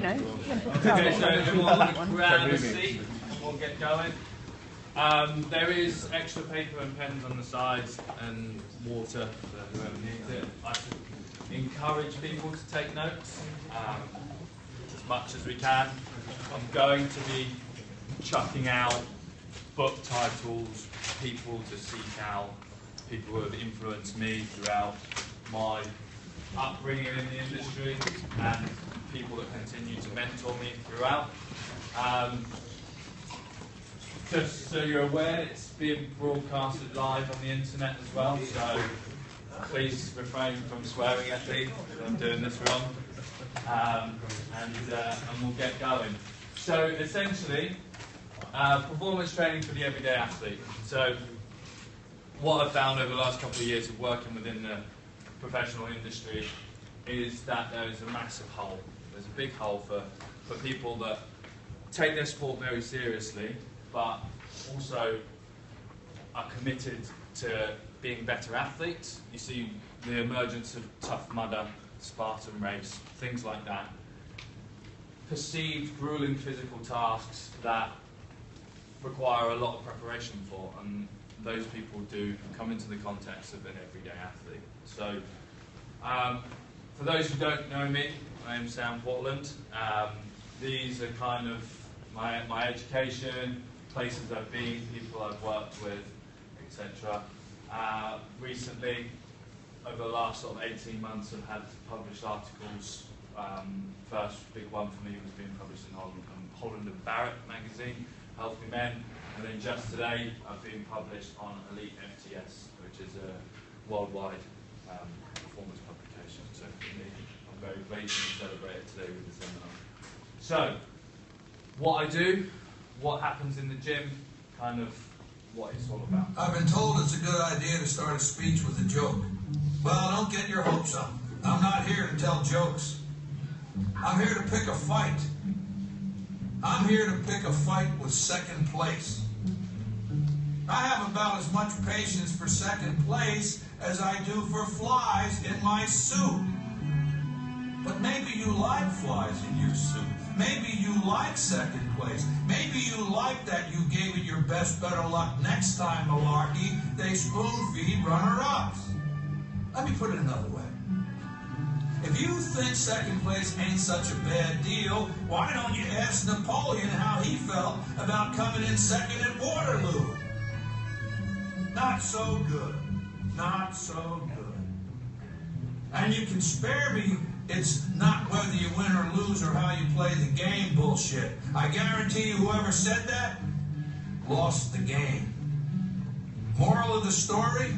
know. Okay, so everyone grab a seat and we'll get going. There is extra paper and pens on the sides and water for whoever needs it. I should encourage people to take notes as much as we can. I'm going to be chucking out book titles, people to seek out, people who have influenced me throughout my upbringing in the industry, and people that continue to mentor me throughout. Just so you're aware, it's being broadcasted live on the internet as well, so please refrain from swearing at me if I'm doing this wrong. And we'll get going. So essentially, performance training for the everyday athlete. So what I've found over the last couple of years of working within the professional industry is that there is a massive hole. There's a big hole for people that take their sport very seriously, but also are committed to being better athletes. You see the emergence of Tough Mudder, Spartan Race, things like that. Perceived grueling physical tasks that require a lot of preparation for, and those people do come into the context of an everyday athlete. So, for those who don't know me, my name's Sam Portland. These are kind of my education, places I've been, people I've worked with, etc. Recently, over the last sort of 18 months, I've had published articles. First big one for me was being published in Holland and Barrett magazine, Healthy Men, and then just today I've been published on Elite FTS, which is a worldwide performance publication. So for me, I'm very pleased to celebrate it today with the seminar. So, what I do, what happens in the gym, kind of what it's all about. I've been told it's a good idea to start a speech with a joke. Well, don't get your hopes up. I'm not here to tell jokes. I'm here to pick a fight. I'm here to pick a fight with second place. I have about as much patience for second place as I do for flies in my suit. But maybe you like flies in your suit. Maybe you like second place. Maybe you like that you gave it your best, better luck next time, malarkey. They spoon-feed runner-ups. Let me put it another way. If you think second place ain't such a bad deal, why don't you ask Napoleon how he felt about coming in second at Waterloo? Not so good. Not so good. And you can spare me, it's not whether you win or lose or how you play the game bullshit. I guarantee you whoever said that lost the game. Moral of the story?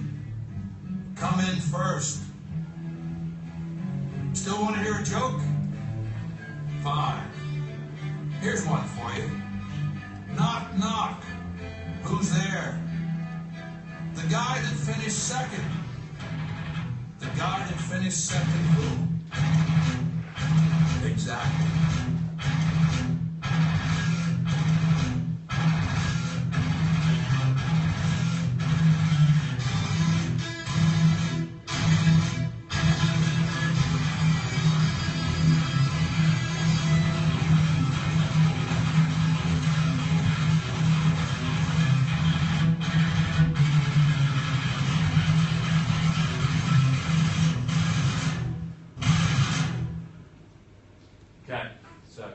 Come in first. Still want to hear a joke? Fine. Here's one for you. Knock, knock. Who's there? The guy that finished second. The guy that finished second who? Exactly. Okay, so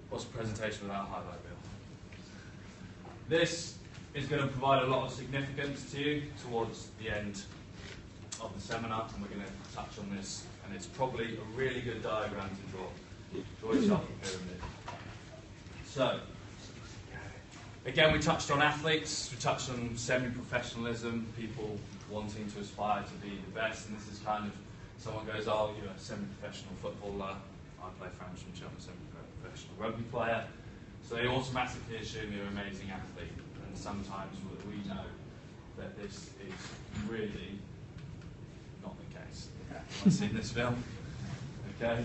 what's a presentation without a highlight reel? This is going to provide a lot of significance to you towards the end of the seminar, and we're going to touch on this, and it's probably a really good diagram to draw. Draw yourself a pyramid. So, again, we touched on athletes, we touched on semi-professionalism, people wanting to aspire to be the best, and this is kind of, someone goes, oh, you're a semi-professional footballer, I play French and I'm a semi-professional rugby player, so they automatically assume you're an amazing athlete, and sometimes we know that this is really not the case. I've seen this film, okay?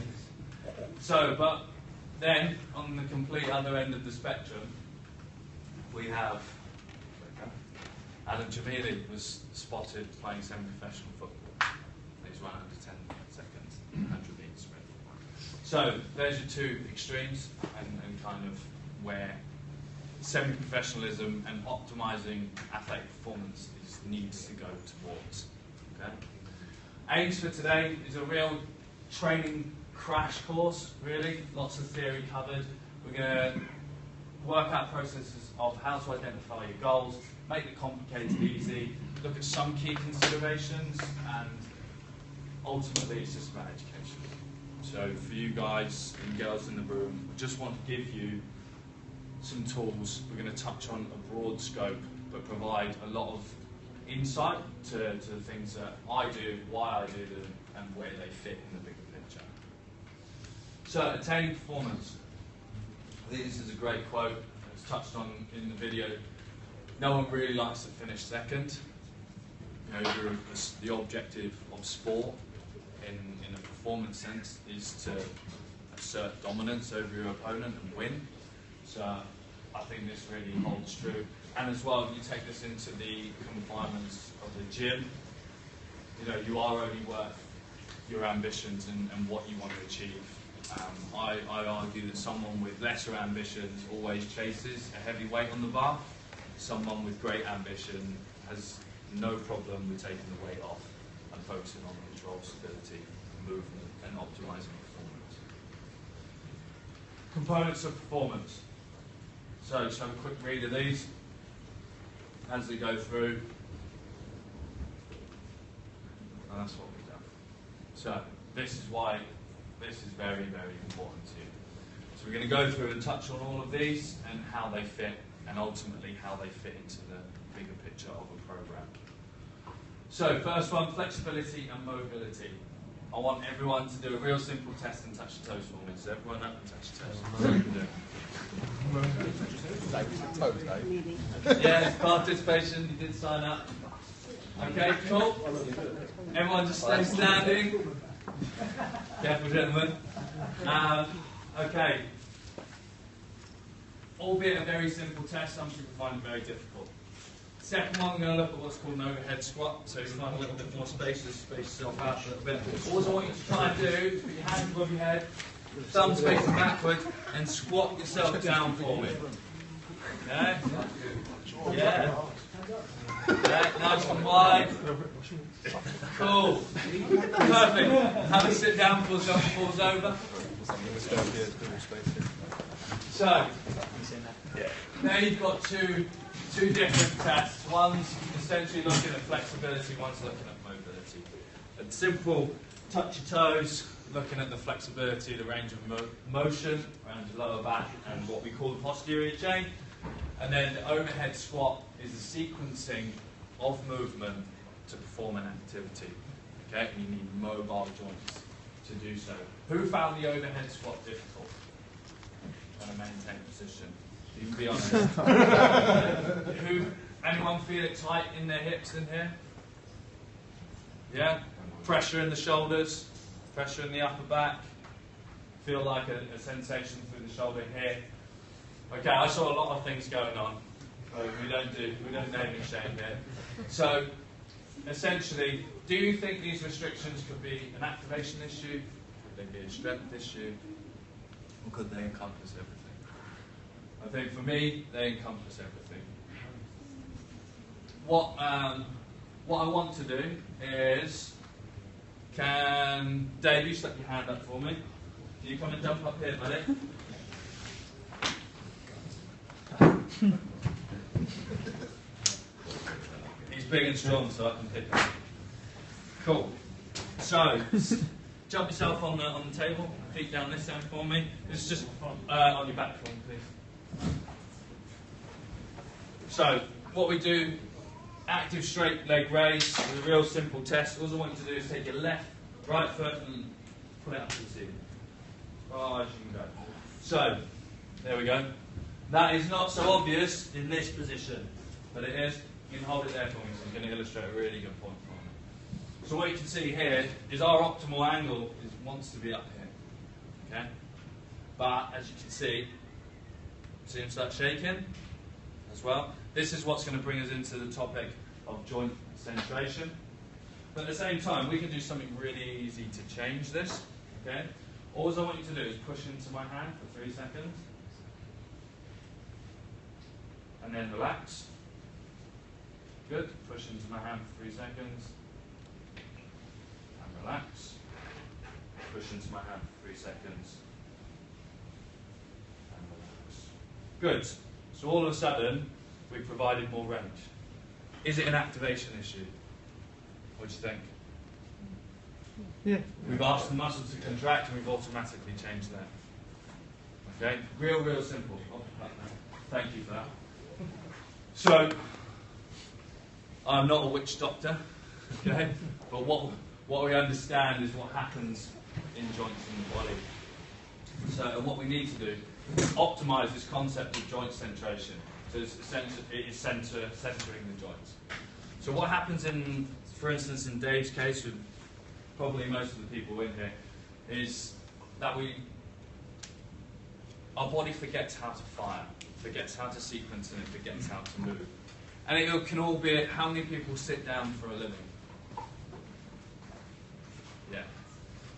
So, but then, on the complete other end of the spectrum, we have Adam Jamili was spotted playing semi-professional football. He's run under 10 seconds, 100 meters sprint. So there's your two extremes, and kind of where semi-professionalism and optimizing athletic performance needs to go towards. Okay? Aims for today is a real training crash course, really. Lots of theory covered. We're going to work out processes of how to identify your goals, make the complicated easy, look at some key considerations, and ultimately it's just about education. So for you guys and girls in the room, we just want to give you some tools. We're going to touch on a broad scope, but provide a lot of insight to the things that I do, why I do them, and where they fit in the bigger picture. So, attaining performance. I think this is a great quote. It's touched on in the video. No one really likes to finish second. You know, the objective of sport in a performance sense is to assert dominance over your opponent and win. So I think this really holds true. And as well, if you take this into the confinements of the gym, you know, you are only worth your ambitions and what you want to achieve. I argue that someone with lesser ambitions always chases a heavy weight on the bar. Someone with great ambition has no problem with taking the weight off and focusing on control, stability, movement, and optimizing performance. Components of performance. So just have a quick read of these as they go through. And that's what we've done. So this is why this is very, very important to you. So we're going to go through and touch on all of these and how they fit, and ultimately how they fit into the bigger picture of a program. So first one, flexibility and mobility. I want everyone to do a real simple test and touch your toes for me. So everyone up and touch your toes. Yeah, participation, you did sign up. Okay, cool. Everyone just stay standing. Careful, gentlemen. Okay. Albeit a very simple test, some people find it very difficult. Second one, we're going to look at what's called an overhead squat. So you find a little bit more space, just space yourself out a little bit. All I want you to try and do is put your hands above your head, thumbs facing backwards, and squat yourself down for me. Okay? Yeah. Yeah, nice and wide. Cool. Perfect. Have a sit down before someone falls over. So, now you've got two different tests. One's essentially looking at flexibility, one's looking at mobility. A simple touch your toes, looking at the flexibility, the range of motion around your lower back and what we call the posterior chain. And then the overhead squat is the sequencing of movement to perform an activity. Okay, and you need mobile joints to do so. Who found the overhead squat difficult? Trying to maintain position. You can be honest. Anyone feel it tight in their hips in here? Yeah? Pressure in the shoulders, pressure in the upper back. Feel like a sensation through the shoulder here. Okay, I saw a lot of things going on. We don't name and shame here. So, essentially, do you think these restrictions could be an activation issue? Could they be a strength issue? Or could they encompass everything? I think for me, they encompass everything. What I want to do is, can Dave, you slip your hand up for me? Can you come and jump up here, buddy? He's big and strong, so I can pick him. Cool. So, jump yourself on the table, feet down this end for me. It's just on your back for me, please. So, what we do, active straight leg raise, is a real simple test. All I want you to do is take your right foot and pull it up to the ceiling. As far as you can go. So, there we go. That is not so obvious in this position, but it is. You can hold it there for me, so I'm going to illustrate a really good point for me. So what you can see here is our optimal angle wants to be up here. Okay? But as you can see him start shaking as well. This is what's going to bring us into the topic of joint centration. But at the same time, we can do something really easy to change this. Okay? All I want you to do is push into my hand for 3 seconds. And then relax. Good. Push into my hand for 3 seconds. And relax. Push into my hand for 3 seconds. And relax. Good. So all of a sudden, we've provided more range. Is it an activation issue? What do you think? Yeah. We've asked the muscle to contract and we've automatically changed that. Okay? Real simple. Oh, thank you for that. So, I'm not a witch doctor, okay? But what we understand is what happens in joints in the body. So, and what we need to do is optimize this concept of joint centration. So it is centering the joints. So what happens in, for instance, in Dave's case, with probably most of the people in here, is that our body forgets how to fire, forgets how to sequence, and it forgets how to move. And it can all be, how many people sit down for a living? Yeah.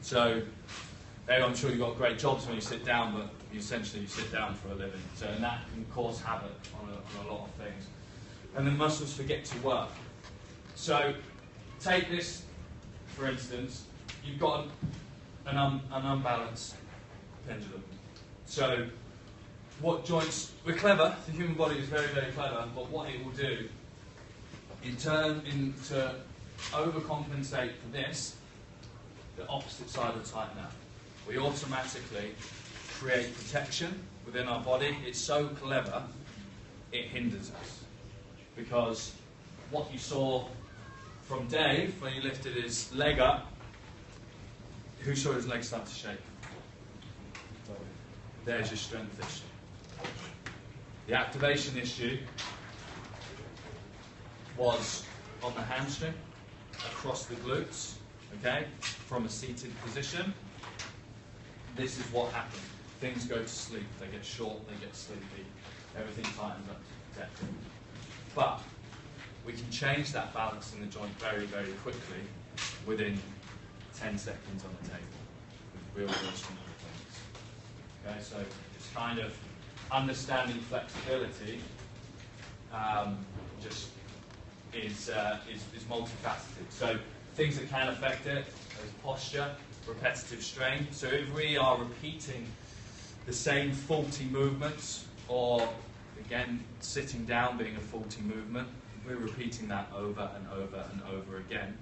So, I'm sure you've got great jobs when you sit down, but you sit down for a living. So, and that can cause havoc on a lot of things. And the muscles forget to work. So, take this, for instance, you've got an unbalanced pendulum. So, what joints, we're clever, the human body is very, very clever, but what it will do, to overcompensate for this, the opposite side will tighten up. We automatically create protection within our body. It's so clever, it hinders us. Because what you saw from Dave, when he lifted his leg up, who saw his leg start to shake? There's your strength issue. The activation issue was on the hamstring, across the glutes, okay, from a seated position. This is what happens. Things go to sleep. They get short, they get sleepy. Everything tightens up to protect them. But we can change that balance in the joint very, very quickly within 10 seconds on the table with real simple things. Okay, so it's kind of understanding flexibility just is multifaceted. So things that can affect it is posture, repetitive strain. So if we are repeating the same faulty movements, or again sitting down being a faulty movement, if we're repeating that over and over and over again,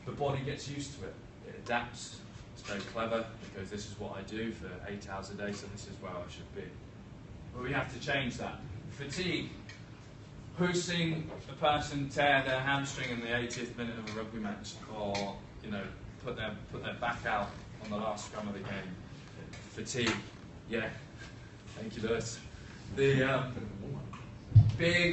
the body gets used to it. It adapts. It's very clever because this is what I do for 8 hours a day, so this is where I should be. But we have to change that. Fatigue. Who's seen a person tear their hamstring in the 80th minute of a rugby match, or put their back out on the last scrum of the game? Fatigue. Yeah. Thank you, Lewis. The big